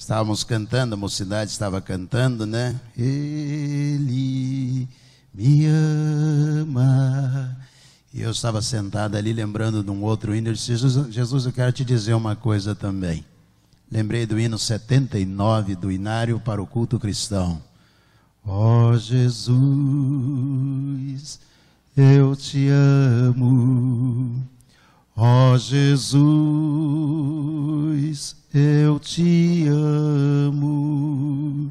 Estávamos cantando, a mocidade estava cantando, né? Ele me ama. E eu estava sentado ali lembrando de um outro hino. Eu disse: Jesus, eu quero te dizer uma coisa também. Lembrei do hino 79 do Inário para o Culto Cristão. Ó Jesus, eu te amo. Ó Jesus, eu te amo.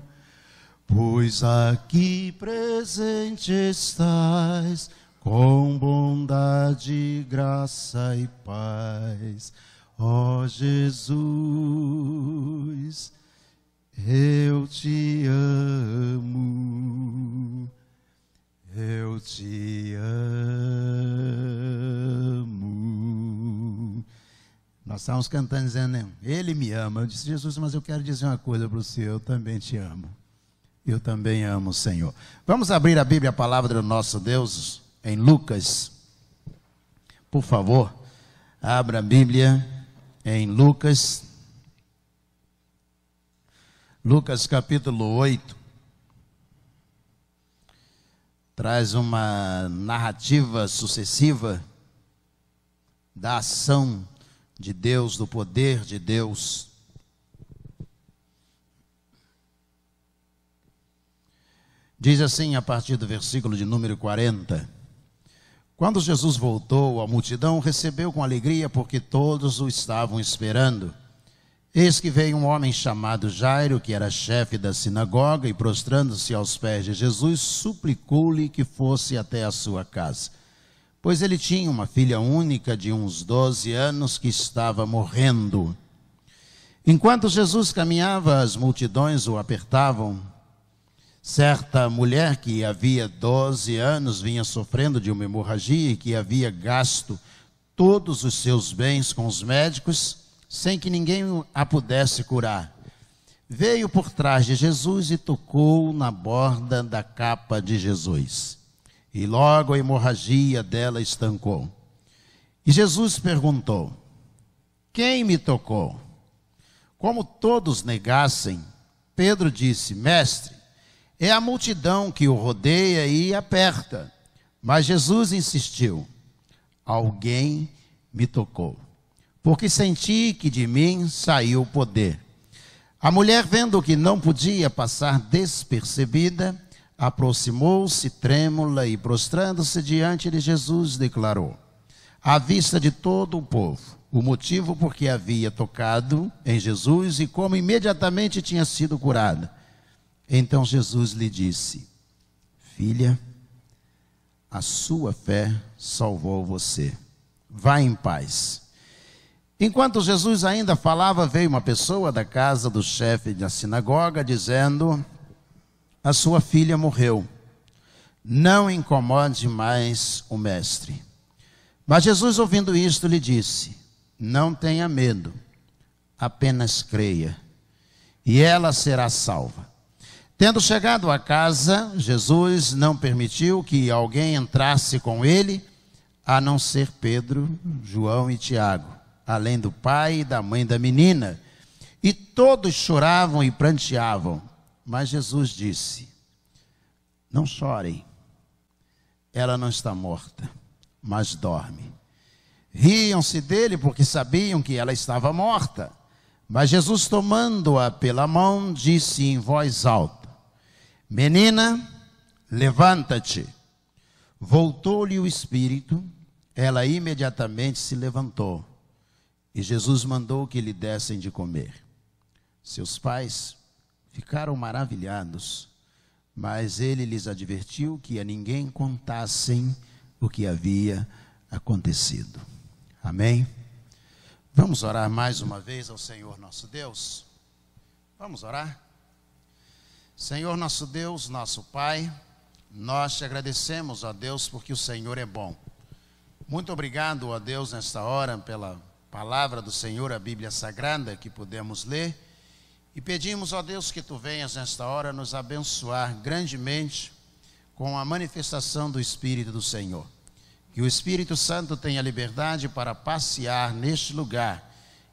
Pois aqui presente estás, com bondade, graça e paz. Ó Jesus, eu te amo, eu te amo. Nós estávamos cantando dizendo, Ele me ama. Eu disse: Jesus, mas eu quero dizer uma coisa para você, eu também te amo. Eu também amo o Senhor. Vamos abrir a Bíblia, a palavra do nosso Deus, em Lucas. Por favor, abra a Bíblia em Lucas. Lucas capítulo 8. Traz uma narrativa sucessiva da ação de Deus, do poder de Deus. Diz assim a partir do versículo de número 40. Quando Jesus voltou, a multidão recebeu com alegria, porque todos o estavam esperando. Eis que veio um homem chamado Jairo, que era chefe da sinagoga, e prostrando-se aos pés de Jesus, suplicou-lhe que fosse até a sua casa, pois ele tinha uma filha única de uns 12 anos que estava morrendo. Enquanto Jesus caminhava, as multidões o apertavam. Certa mulher que havia 12 anos vinha sofrendo de uma hemorragia e que havia gasto todos os seus bens com os médicos, sem que ninguém a pudesse curar. Veio por trás de Jesus e tocou na borda da capa de Jesus. E logo a hemorragia dela estancou. E Jesus perguntou: quem me tocou? Como todos negassem, Pedro disse: mestre, é a multidão que o rodeia e aperta. Mas Jesus insistiu: alguém me tocou, porque senti que de mim saiu o poder. A mulher, vendo que não podia passar despercebida, aproximou-se trêmula e, prostrando-se diante de Jesus, declarou, à vista de todo o povo, o motivo por que havia tocado em Jesus e como imediatamente tinha sido curada. Então Jesus lhe disse: filha, a sua fé salvou você. Vá em paz. Enquanto Jesus ainda falava, veio uma pessoa da casa do chefe da sinagoga, dizendo: a sua filha morreu. Não incomode mais o mestre. Mas Jesus, ouvindo isto, lhe disse: não tenha medo, apenas creia, e ela será salva. Tendo chegado à casa, Jesus não permitiu que alguém entrasse com ele, a não ser Pedro, João e Tiago, além do pai e da mãe da menina. E todos choravam e pranteavam. Mas Jesus disse: não chorem, ela não está morta, mas dorme. Riam-se dele porque sabiam que ela estava morta. Mas Jesus, tomando-a pela mão, disse em voz alta: menina, levanta-te. Voltou-lhe o espírito, ela imediatamente se levantou. E Jesus mandou que lhe dessem de comer. Seus pais ficaram maravilhados, mas ele lhes advertiu que a ninguém contassem o que havia acontecido. Amém? Vamos orar mais uma vez ao Senhor nosso Deus? Vamos orar? Senhor nosso Deus, nosso Pai, nós te agradecemos, ó Deus, porque o Senhor é bom. Muito obrigado, ó Deus, nesta hora, pela palavra do Senhor, a Bíblia Sagrada, que pudemos ler. E pedimos, ó Deus, que Tu venhas nesta hora nos abençoar grandemente com a manifestação do Espírito do Senhor. Que o Espírito Santo tenha liberdade para passear neste lugar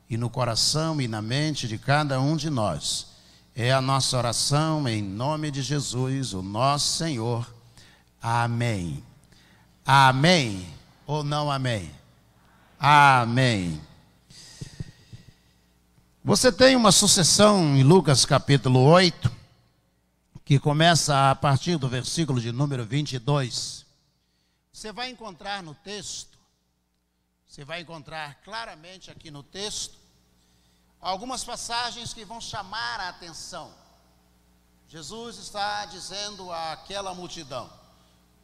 e no coração e na mente de cada um de nós. É a nossa oração em nome de Jesus, o nosso Senhor. Amém. Amém ou não amém? Amém. Você tem uma sucessão em Lucas capítulo 8, que começa a partir do versículo de número 22. Você vai encontrar no texto, você vai encontrar claramente aqui no texto, algumas passagens que vão chamar a atenção. Jesus está dizendo àquela multidão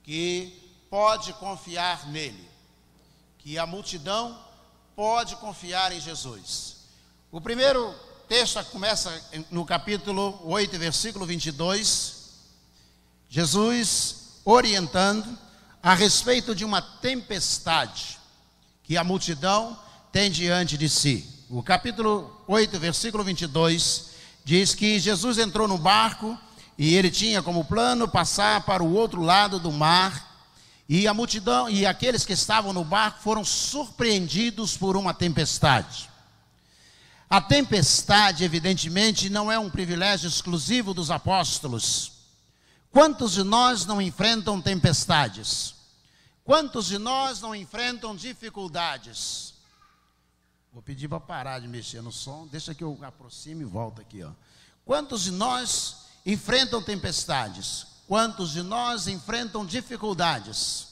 que pode confiar nele, que a multidão pode confiar em Jesus. O primeiro texto começa no capítulo 8, versículo 22, Jesus orientando a respeito de uma tempestade que a multidão tem diante de si. O capítulo 8, versículo 22, diz que Jesus entrou no barco e ele tinha como plano passar para o outro lado do mar, e a multidão e aqueles que estavam no barco foram surpreendidos por uma tempestade. A tempestade, evidentemente, não é um privilégio exclusivo dos apóstolos. Quantos de nós não enfrentam tempestades? Quantos de nós não enfrentam dificuldades? Vou pedir para parar de mexer no som, deixa que eu aproxime e volto aqui, ó. Quantos de nós enfrentam tempestades? Quantos de nós enfrentam dificuldades?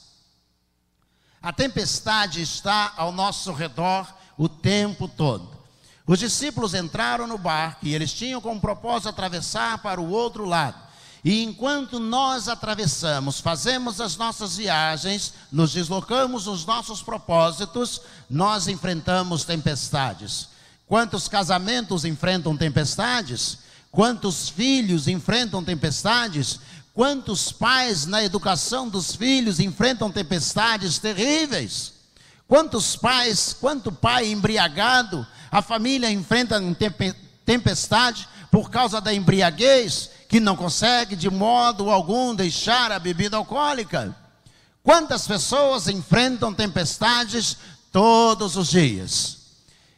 A tempestade está ao nosso redor o tempo todo. Os discípulos entraram no barco e eles tinham como propósito atravessar para o outro lado. E enquanto nós atravessamos, fazemos as nossas viagens, nos deslocamos nos nossos propósitos, nós enfrentamos tempestades. Quantos casamentos enfrentam tempestades? Quantos filhos enfrentam tempestades? Quantos pais na educação dos filhos enfrentam tempestades terríveis? Quantos pais, quanto pai embriagado, a família enfrenta tempestade por causa da embriaguez, que não consegue de modo algum deixar a bebida alcoólica. Quantas pessoas enfrentam tempestades todos os dias?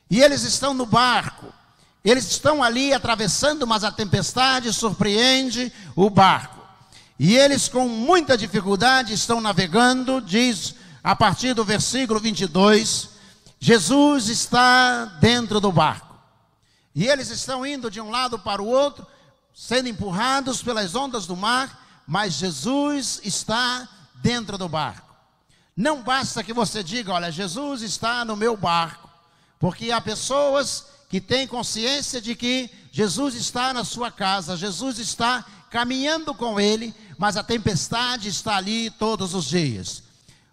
E eles estão no barco, eles estão ali atravessando, mas a tempestade surpreende o barco. E eles com muita dificuldade estão navegando, diz a partir do versículo 22, Jesus está dentro do barco. E eles estão indo de um lado para o outro, sendo empurrados pelas ondas do mar, mas Jesus está dentro do barco. Não basta que você diga, olha, Jesus está no meu barco, porque há pessoas que têm consciência de que Jesus está na sua casa, Jesus está caminhando com ele, mas a tempestade está ali todos os dias.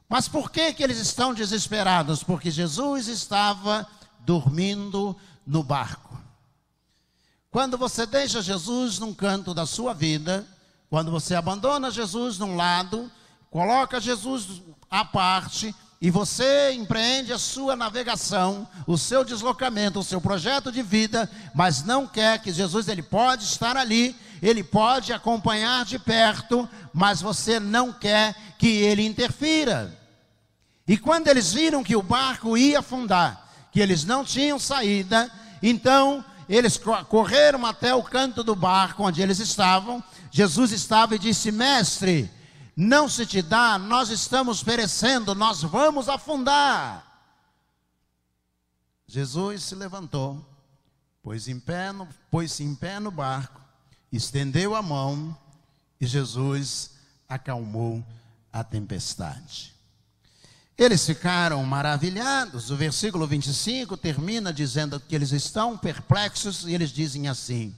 Mas por que eles estão desesperados? Porque Jesus estava dormindo no barco. Quando você deixa Jesus num canto da sua vida, quando você abandona Jesus num lado, coloca Jesus à parte e você empreende a sua navegação, o seu deslocamento, o seu projeto de vida, mas não quer que Jesus, ele pode estar ali, ele pode acompanhar de perto, mas você não quer que ele interfira. E quando eles viram que o barco ia afundar, que eles não tinham saída, então eles correram até o canto do barco onde eles estavam. Jesus estava e disse, mestre, não se te dá, nós estamos perecendo, nós vamos afundar. Jesus se levantou, pôs-se em pé no barco, estendeu a mão e Jesus acalmou a tempestade. Eles ficaram maravilhados. O versículo 25 termina dizendo que eles estão perplexos e eles dizem assim,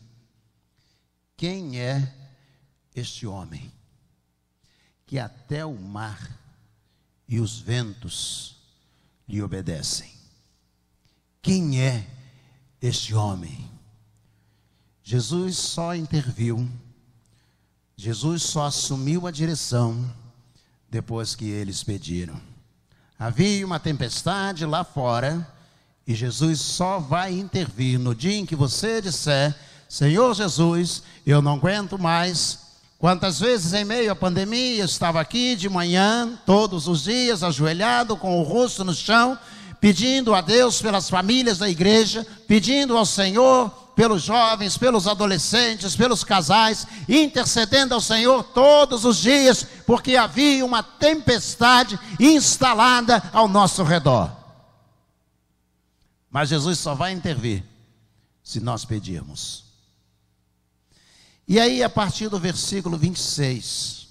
quem é este homem que até o mar e os ventos lhe obedecem? Quem é este homem? Jesus só interviu, Jesus só assumiu a direção depois que eles pediram. Havia uma tempestade lá fora e Jesus só vai intervir no dia em que você disser, Senhor Jesus, eu não aguento mais. Quantas vezes em meio à pandemia eu estava aqui de manhã, todos os dias, ajoelhado, com o rosto no chão, pedindo a Deus pelas famílias da igreja, pedindo ao Senhor pelos jovens, pelos adolescentes, pelos casais, intercedendo ao Senhor todos os dias, porque havia uma tempestade instalada ao nosso redor. Mas Jesus só vai intervir se nós pedirmos. E aí, a partir do versículo 26,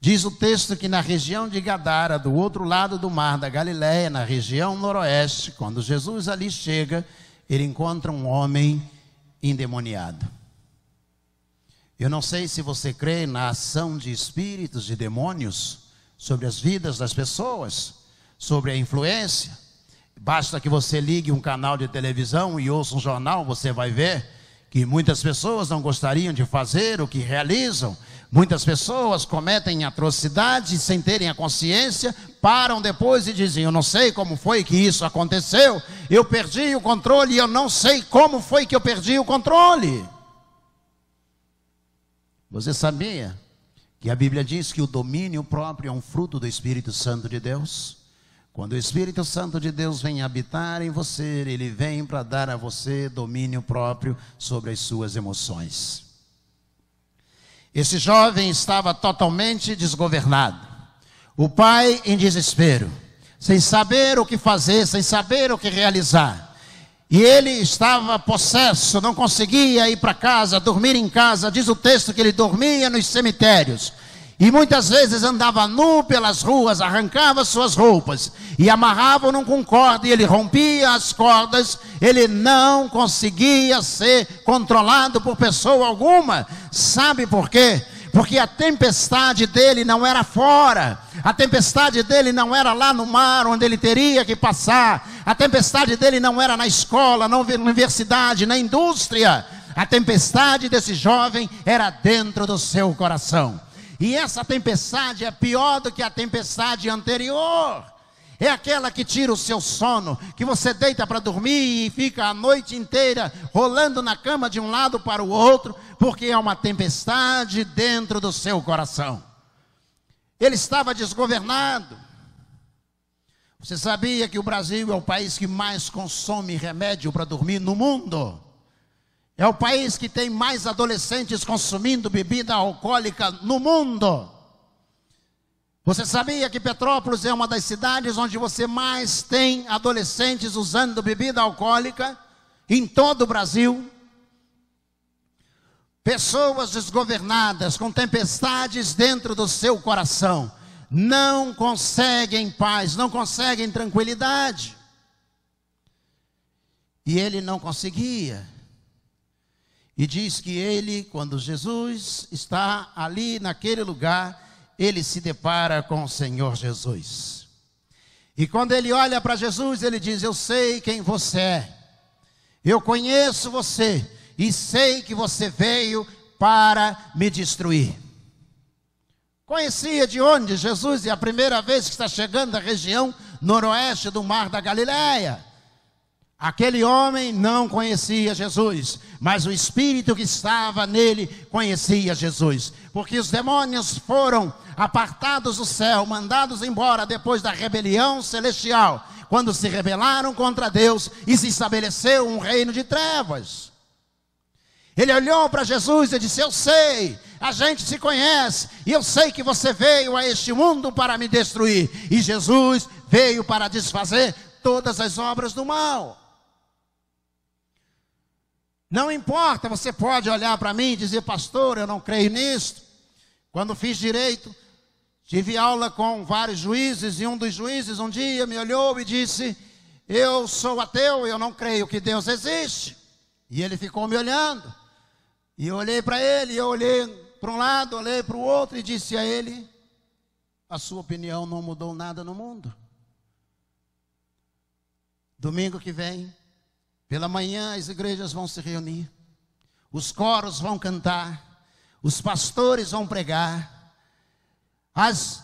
diz o texto que na região de Gadara, do outro lado do mar da Galileia, na região noroeste, quando Jesus ali chega, ele encontra um homem endemoniado. Eu não sei se você crê na ação de espíritos, de demônios, sobre as vidas das pessoas, sobre a influência. Basta que você ligue um canal de televisão e ouça um jornal, você vai ver que muitas pessoas não gostariam de fazer o que realizam. Muitas pessoas cometem atrocidades sem terem a consciência, param depois e dizem: eu não sei como foi que isso aconteceu, eu perdi o controle e eu não sei como foi que eu perdi o controle. Você sabia que a Bíblia diz que o domínio próprio é um fruto do Espírito Santo de Deus? Quando o Espírito Santo de Deus vem habitar em você, ele vem para dar a você domínio próprio sobre as suas emoções. Esse jovem estava totalmente desgovernado. O pai em desespero, sem saber o que fazer, sem saber o que realizar. E ele estava possesso, não conseguia ir para casa, dormir em casa. Diz o texto que ele dormia nos cemitérios. E muitas vezes andava nu pelas ruas, arrancava suas roupas e amarravam-no com corda, e ele rompia as cordas. Ele não conseguia ser controlado por pessoa alguma. Sabe por quê? Porque a tempestade dele não era fora, a tempestade dele não era lá no mar onde ele teria que passar, a tempestade dele não era na escola, na universidade, na indústria. A tempestade desse jovem era dentro do seu coração. E essa tempestade é pior do que a tempestade anterior. É aquela que tira o seu sono, que você deita para dormir e fica a noite inteira rolando na cama de um lado para o outro, porque é uma tempestade dentro do seu coração. Ele estava desgovernado. Você sabia que o Brasil é o país que mais consome remédio para dormir no mundo? É o país que tem mais adolescentes consumindo bebida alcoólica no mundo. Você sabia que Petrópolis é uma das cidades onde você mais tem adolescentes usando bebida alcoólica em todo o Brasil? Pessoas desgovernadas, com tempestades dentro do seu coração, não conseguem paz, não conseguem tranquilidade. E ele não conseguia. E diz que ele, quando Jesus está ali naquele lugar, ele se depara com o Senhor Jesus. E quando ele olha para Jesus, ele diz: eu sei quem você é. Eu conheço você e sei que você veio para me destruir. Conhecia de onde Jesus é a primeira vez que está chegando à região noroeste do mar da Galileia. Aquele homem não conhecia Jesus, mas o Espírito que estava nele conhecia Jesus. Porque os demônios foram apartados do céu, mandados embora depois da rebelião celestial, quando se rebelaram contra Deus e se estabeleceu um reino de trevas. Ele olhou para Jesus e disse: eu sei, a gente se conhece, e eu sei que você veio a este mundo para me destruir. E Jesus veio para desfazer todas as obras do mal. Não importa, você pode olhar para mim e dizer: pastor, eu não creio nisto. Quando fiz direito, tive aula com vários juízes, e um dos juízes um dia me olhou e disse: eu sou ateu, eu não creio que Deus existe. E ele ficou me olhando, e eu olhei para ele, eu olhei para um lado, olhei para o outro e disse a ele: a sua opinião não mudou nada no mundo. Domingo que vem, pela manhã, as igrejas vão se reunir, os coros vão cantar, os pastores vão pregar, as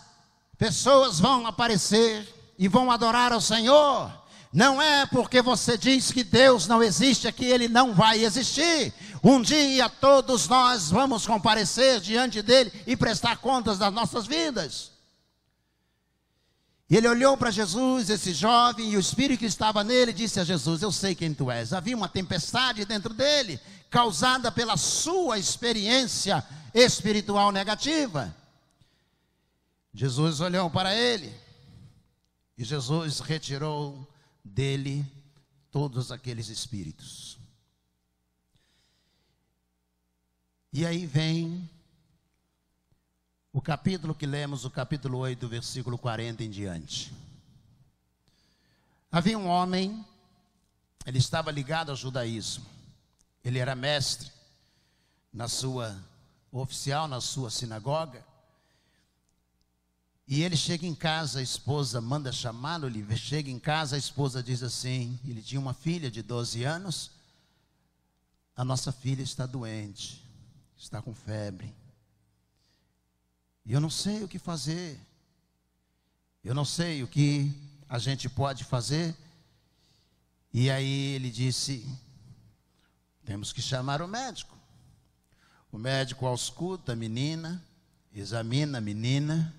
pessoas vão aparecer e vão adorar ao Senhor. Não é porque você diz que Deus não existe, é que Ele não vai existir. Um dia todos nós vamos comparecer diante dEle e prestar contas das nossas vidas. E ele olhou para Jesus, esse jovem, e o Espírito que estava nele disse a Jesus: eu sei quem tu és. Havia uma tempestade dentro dele, causada pela sua experiência espiritual negativa. Jesus olhou para ele, e Jesus retirou dele todos aqueles espíritos. E aí vem o capítulo que lemos, o capítulo 8, versículo 40 em diante. Havia um homem, ele estava ligado ao judaísmo. Ele era mestre oficial na sua sinagoga. E ele chega em casa, a esposa manda chamá-lo, ele chega em casa, a esposa diz assim, ele tinha uma filha de 12 anos, a nossa filha está doente, está com febre. E eu não sei o que fazer. Eu não sei o que a gente pode fazer. E aí ele disse: temos que chamar o médico. O médico ausculta a menina, examina a menina,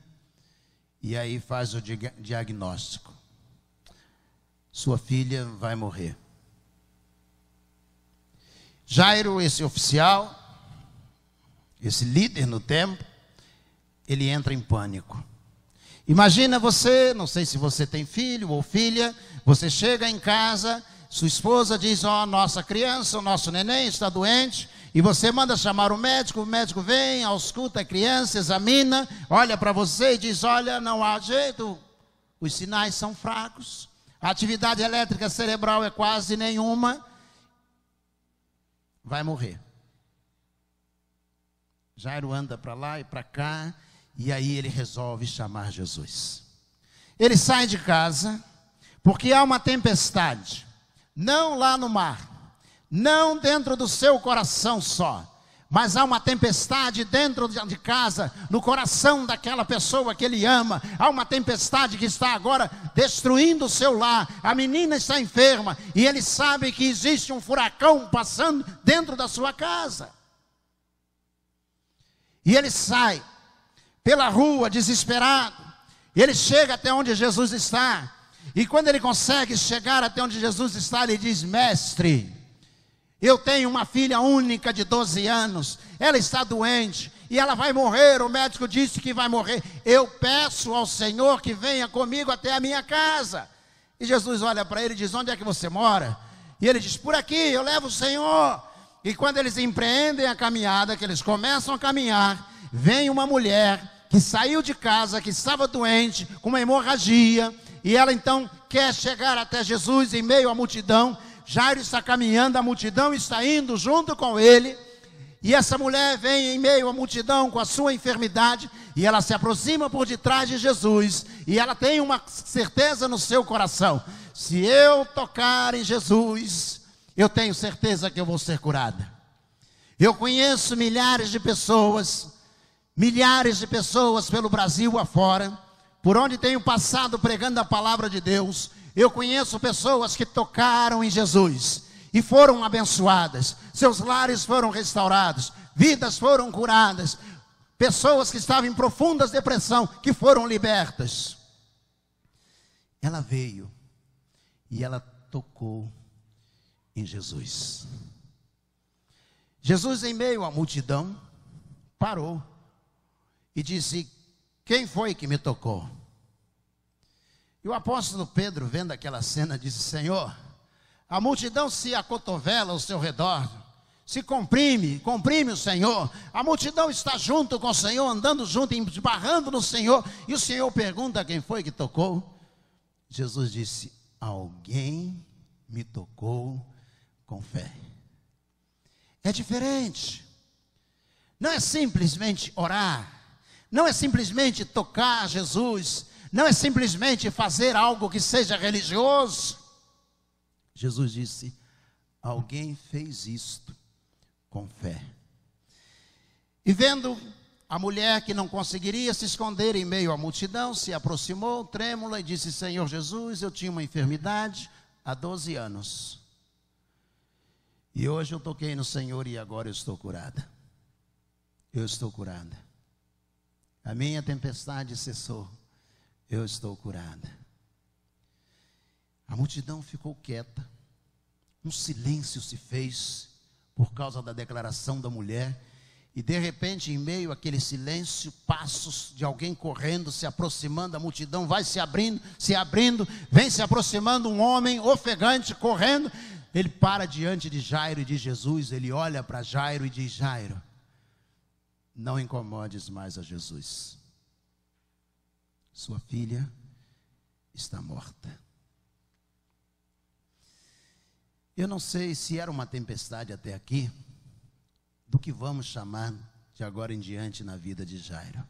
e aí faz o diagnóstico. Sua filha vai morrer. Jairo, esse oficial, esse líder no templo, ele entra em pânico. Imagina você, não sei se você tem filho ou filha, você chega em casa, sua esposa diz: ó, nossa criança, o nosso neném está doente, e você manda chamar o médico vem, ausculta a criança, examina, olha para você e diz: olha, não há jeito, os sinais são fracos, a atividade elétrica cerebral é quase nenhuma, vai morrer. Jairo anda para lá e para cá, e aí ele resolve chamar Jesus. Ele sai de casa, porque há uma tempestade, não lá no mar, não dentro do seu coração só, mas há uma tempestade dentro de casa, no coração daquela pessoa que ele ama. Há uma tempestade que está agora destruindo o seu lar. A menina está enferma, e ele sabe que existe um furacão passando dentro da sua casa. E ele sai pela rua, desesperado. E ele chega até onde Jesus está. E quando ele consegue chegar até onde Jesus está, ele diz: mestre, eu tenho uma filha única de 12 anos. Ela está doente e ela vai morrer. O médico disse que vai morrer. Eu peço ao Senhor que venha comigo até a minha casa. E Jesus olha para ele e diz: onde é que você mora? E ele diz: por aqui, eu levo o Senhor. E quando eles empreendem a caminhada, que eles começam a caminhar, vem uma mulher que saiu de casa, que estava doente, com uma hemorragia, e ela então quer chegar até Jesus em meio à multidão. Jairo está caminhando, a multidão está indo junto com ele, e essa mulher vem em meio à multidão com a sua enfermidade, e ela se aproxima por detrás de Jesus, e ela tem uma certeza no seu coração: se eu tocar em Jesus, eu tenho certeza que eu vou ser curada. Eu conheço milhares de pessoas pelo Brasil afora, por onde tenho passado pregando a palavra de Deus. Eu conheço pessoas que tocaram em Jesus e foram abençoadas, seus lares foram restaurados, vidas foram curadas, pessoas que estavam em profundas depressão, que foram libertas. Ela veio e ela tocou em Jesus. Jesus, em meio à multidão, parou e disse: quem foi que me tocou? E o apóstolo Pedro, vendo aquela cena, disse: Senhor, a multidão se acotovela ao seu redor, se comprime o Senhor. A multidão está junto com o Senhor, andando junto, esbarrando no Senhor. E o Senhor pergunta: quem foi que tocou? Jesus disse: alguém me tocou com fé. É diferente. Não é simplesmente orar, não é simplesmente tocar a Jesus, não é simplesmente fazer algo que seja religioso. Jesus disse: alguém fez isto com fé. E vendo a mulher que não conseguiria se esconder em meio à multidão, se aproximou trêmula e disse: Senhor Jesus, eu tinha uma enfermidade há 12 anos. E hoje eu toquei no Senhor e agora eu estou curada. Eu estou curada. A minha tempestade cessou. eu estou curada. A multidão ficou quieta, um silêncio se fez por causa da declaração da mulher. E de repente, em meio àquele silêncio, passos de alguém correndo, se aproximando, a multidão vai se abrindo, vem se aproximando um homem ofegante, correndo. Ele para diante de Jairo e de Jesus, ele olha para Jairo e diz: Jairo, não incomodes mais a Jesus. Sua filha está morta. Eu não sei se era uma tempestade até aqui, do que vamos chamar de agora em diante na vida de Jairo.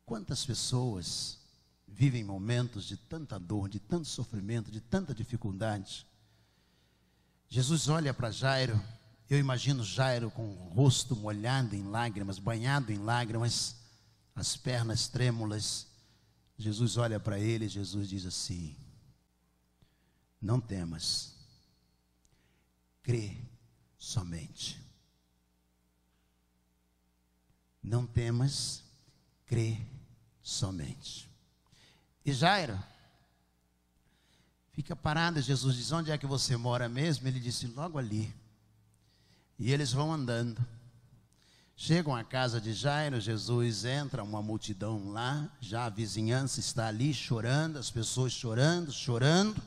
Quantas pessoas vivem momentos de tanta dor, de tanto sofrimento, de tanta dificuldade. Jesus olha para Jairo, eu imagino Jairo com o rosto molhado em lágrimas, banhado em lágrimas, as pernas trêmulas. Jesus olha para ele e Jesus diz assim: não temas, crê somente. Não temas, crê somente. E Jairo fica parado. Jesus diz: onde é que você mora mesmo? Ele disse: logo ali. E eles vão andando, chegam à casa de Jairo. Jesus entra, uma multidão lá, já a vizinhança está ali chorando, as pessoas chorando.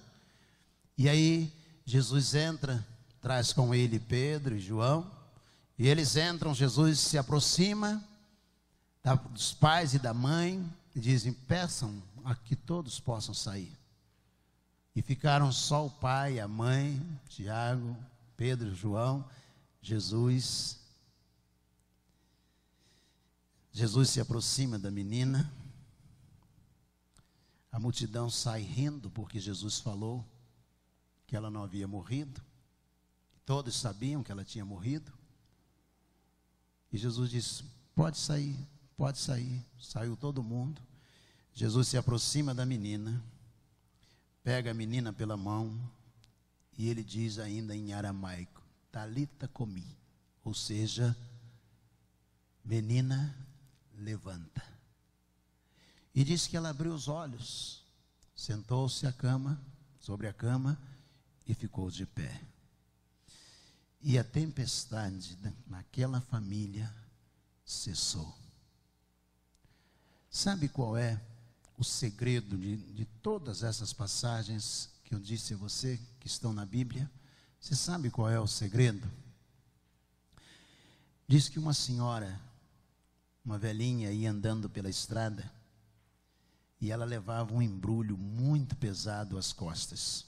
E aí Jesus entra, traz com ele Pedro e João, e eles entram. Jesus se aproxima dos pais e da mãe e dizem: peçam a que todos possam sair. E ficaram só o pai, a mãe, Tiago, Pedro e João. Jesus se aproxima da menina. A multidão sai rindo porque Jesus falou que ela não havia morrido. Todos sabiam que ela tinha morrido. E Jesus disse: pode sair, pode sair. Saiu todo mundo. Jesus se aproxima da menina, pega a menina pela mão e ele diz ainda em aramaico: Talita comi, ou seja, menina, levanta. E diz que ela abriu os olhos, sentou-se sobre a cama e ficou de pé. E a tempestade naquela família cessou. Sabe qual é o segredo de todas essas passagens que eu disse a você, que estão na Bíblia? Você sabe qual é o segredo? Diz que uma senhora, uma velhinha, ia andando pela estrada e ela levava um embrulho muito pesado às costas.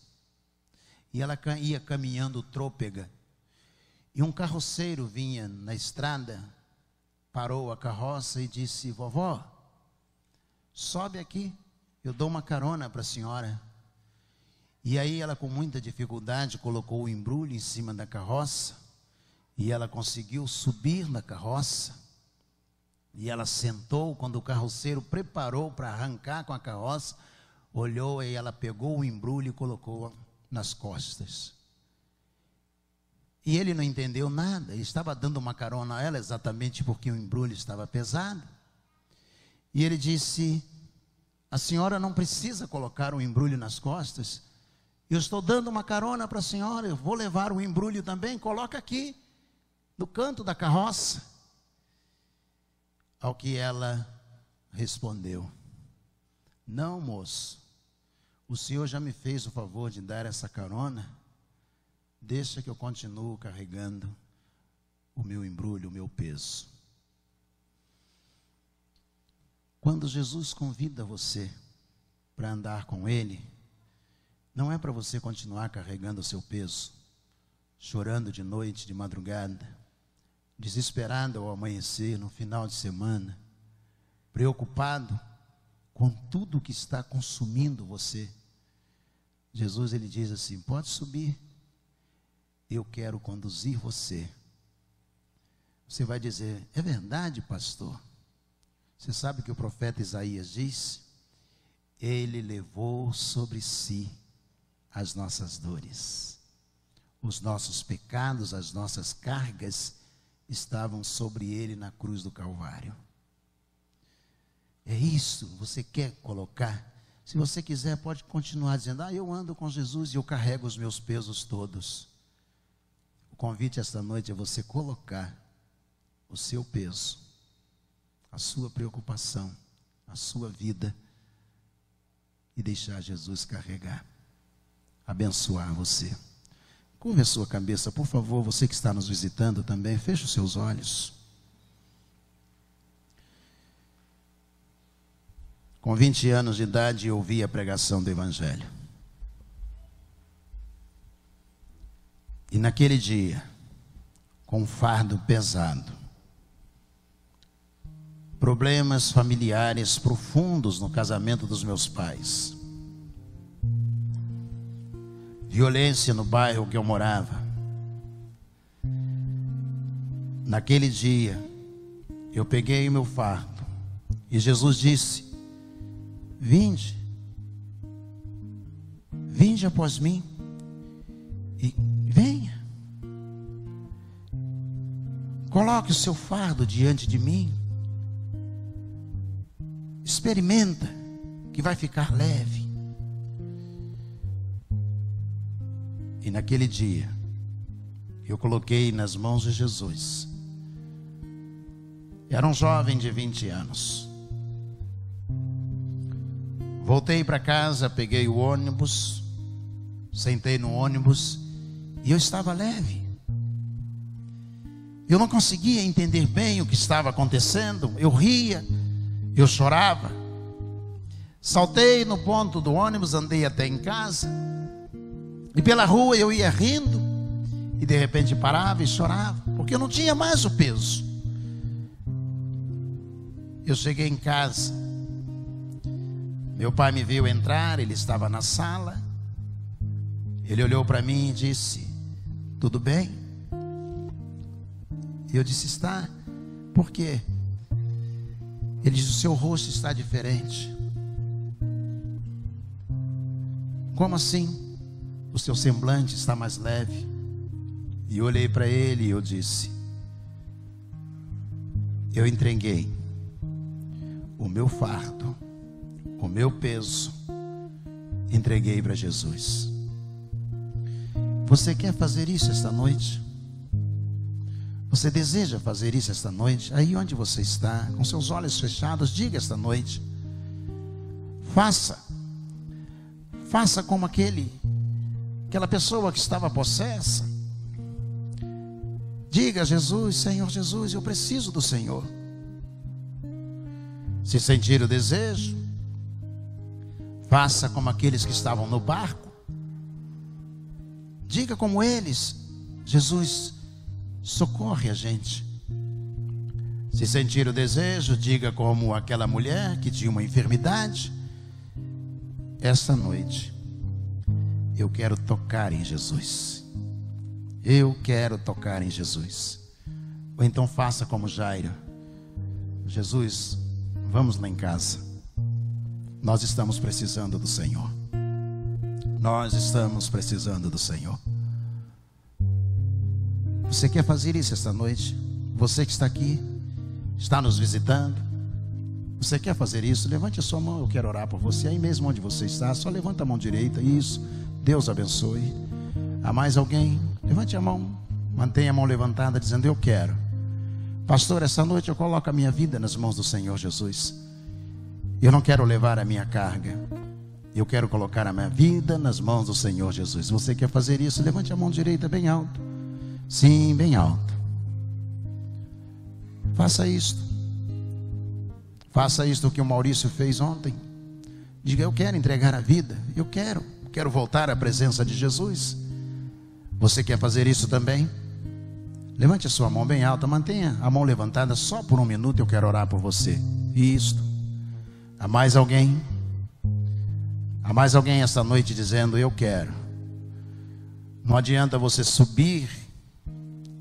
E ela ia caminhando trôpega. E um carroceiro vinha na estrada, parou a carroça e disse: vovó, sobe aqui, eu dou uma carona para a senhora. E aí ela, com muita dificuldade, colocou o embrulho em cima da carroça. E ela conseguiu subir na carroça. E ela sentou. Quando o carroceiro preparou para arrancar com a carroça, olhou e ela pegou o embrulho e colocou nas costas. E ele não entendeu nada. Ele estava dando uma carona a ela exatamente porque o embrulho estava pesado. E ele disse: a senhora não precisa colocar o embrulho nas costas. Eu estou dando uma carona para a senhora, eu vou levar o embrulho também. Coloca aqui, no canto da carroça. Ao que ela respondeu: não, moço, o senhor já me fez o favor de dar essa carona. Deixa que eu continuo carregando o meu embrulho, o meu peso. Quando Jesus convida você para andar com Ele, não é para você continuar carregando o seu peso, chorando de noite, de madrugada, desesperado ao amanhecer, no final de semana, preocupado com tudo que está consumindo você. Jesus, Ele diz assim: pode subir, eu quero conduzir você. Você vai dizer: é verdade, pastor? Você sabe que o profeta Isaías diz: Ele levou sobre si as nossas dores, os nossos pecados, as nossas cargas estavam sobre Ele na cruz do Calvário. É isso, você quer colocar? Se você quiser, pode continuar dizendo: eu ando com Jesus e eu carrego os meus pesos todos. O convite esta noite é você colocar o seu peso, a sua preocupação, a sua vida, e deixar Jesus carregar, abençoar você. Curva a sua cabeça, por favor, você que está nos visitando também, feche os seus olhos. Com 20 anos de idade, eu ouvi a pregação do Evangelho. E naquele dia, com um fardo pesado, problemas familiares profundos no casamento dos meus pais, violência no bairro que eu morava. Naquele dia, eu peguei o meu fardo e Jesus disse: vinde após mim e venha, coloque o seu fardo diante de mim, experimenta que vai ficar leve. E naquele dia, eu coloquei nas mãos de Jesus. Era um jovem de 20 anos. Voltei para casa, peguei o ônibus, sentei no ônibus e eu estava leve. Eu não conseguia entender bem o que estava acontecendo. Eu ria, eu chorava. Saltei no ponto do ônibus, andei até em casa. E pela rua eu ia rindo. E de repente parava e chorava, porque eu não tinha mais o peso. Eu cheguei em casa. Meu pai me viu entrar, ele estava na sala. Ele olhou para mim e disse: tudo bem? E eu disse: está. Por quê? Ele disse: o seu rosto está diferente. Como assim? O seu semblante está mais leve. E eu olhei para ele e eu disse: eu entreguei o meu fardo, o meu peso, entreguei para Jesus. Você quer fazer isso esta noite? Você deseja fazer isso esta noite? Aí onde você está, com seus olhos fechados, diga esta noite: faça como aquela pessoa que estava possessa. Diga: Jesus, Senhor Jesus, eu preciso do Senhor. Se sentir o desejo, faça como aqueles que estavam no barco. Diga como eles: Jesus, socorre a gente. Se sentir o desejo, diga como aquela mulher que tinha uma enfermidade: esta noite eu quero tocar em Jesus. Eu quero tocar em Jesus. Ou então faça como Jairo: Jesus, vamos lá em casa. Nós estamos precisando do Senhor. Nós estamos precisando do Senhor. Você quer fazer isso esta noite? Você que está aqui, está nos visitando, você quer fazer isso? Levante a sua mão, eu quero orar por você. Aí mesmo onde você está, só levanta a mão direita. Isso, Deus abençoe. Há mais alguém? Levante a mão, mantenha a mão levantada, dizendo: eu quero. Pastor, essa noite eu coloco a minha vida nas mãos do Senhor Jesus. Eu não quero levar a minha carga, eu quero colocar a minha vida nas mãos do Senhor Jesus. Você quer fazer isso? Levante a mão direita bem alto. Sim, bem alto. Faça isto. Faça isto que o Maurício fez ontem. Diga: eu quero entregar a vida. Eu quero voltar à presença de Jesus. Você quer fazer isso também? Levante a sua mão bem alta. Mantenha a mão levantada só por um minuto. Eu quero orar por você. Isto. Há mais alguém? Há mais alguém esta noite dizendo: eu quero. Não adianta você subir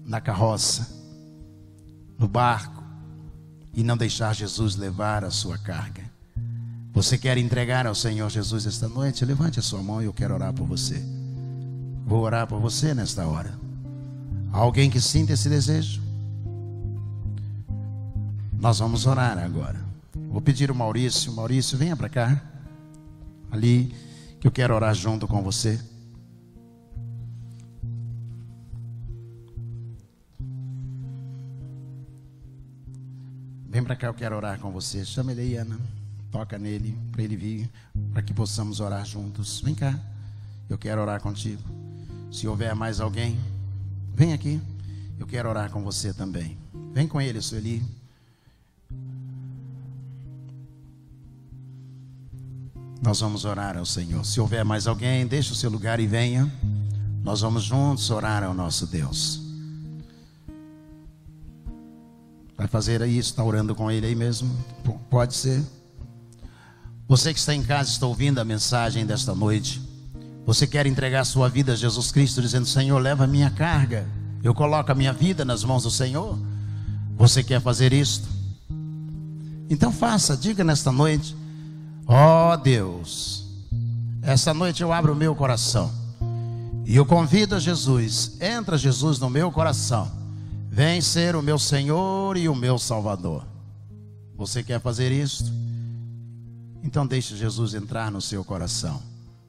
na carroça, no barco, e não deixar Jesus levar a sua carga. Você quer entregar ao Senhor Jesus esta noite? Levante a sua mão e eu quero orar por você. Vou orar por você nesta hora. Há alguém que sinta esse desejo? Nós vamos orar agora. Vou pedir o Maurício. Maurício, venha para cá. Ali, que eu quero orar junto com você. Vem para cá, eu quero orar com você. Chama ele aí, Ana. Toca nele, para ele vir, para que possamos orar juntos. Vem cá, eu quero orar contigo. Se houver mais alguém, vem aqui. Eu quero orar com você também. Vem com ele, Sueli. Nós vamos orar ao Senhor. Se houver mais alguém, deixe o seu lugar e venha. Nós vamos juntos orar ao nosso Deus. Vai fazer isso, está orando com ele aí mesmo? Pode ser. Você que está em casa, está ouvindo a mensagem desta noite. Você quer entregar sua vida a Jesus Cristo, dizendo: Senhor, leva a minha carga. Eu coloco a minha vida nas mãos do Senhor. Você quer fazer isto? Então faça, diga nesta noite: ó Deus, esta noite eu abro o meu coração e eu convido a Jesus. Entra, Jesus, no meu coração. Vem ser o meu Senhor e o meu Salvador. Você quer fazer isto? Então deixe Jesus entrar no seu coração,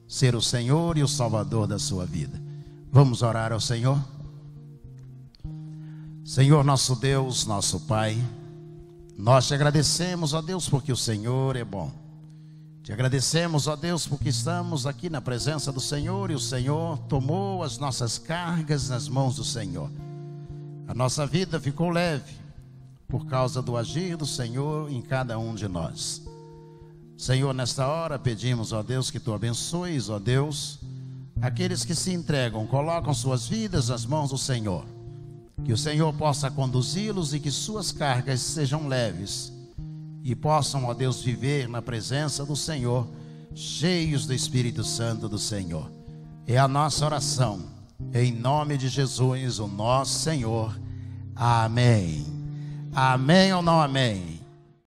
ser o Senhor e o Salvador da sua vida. Vamos orar ao Senhor? Senhor, nosso Deus, nosso Pai, nós te agradecemos, ó Deus, porque o Senhor é bom. Te agradecemos, ó Deus, porque estamos aqui na presença do Senhor e o Senhor tomou as nossas cargas nas mãos do Senhor. A nossa vida ficou leve por causa do agir do Senhor em cada um de nós. Senhor, nesta hora pedimos, ó Deus, que Tu abençoes, ó Deus, aqueles que se entregam, colocam suas vidas nas mãos do Senhor. Que o Senhor possa conduzi-los e que suas cargas sejam leves e possam, ó Deus, viver na presença do Senhor, cheios do Espírito Santo do Senhor. É a nossa oração, em nome de Jesus, o nosso Senhor. Amém. Amém ou não amém?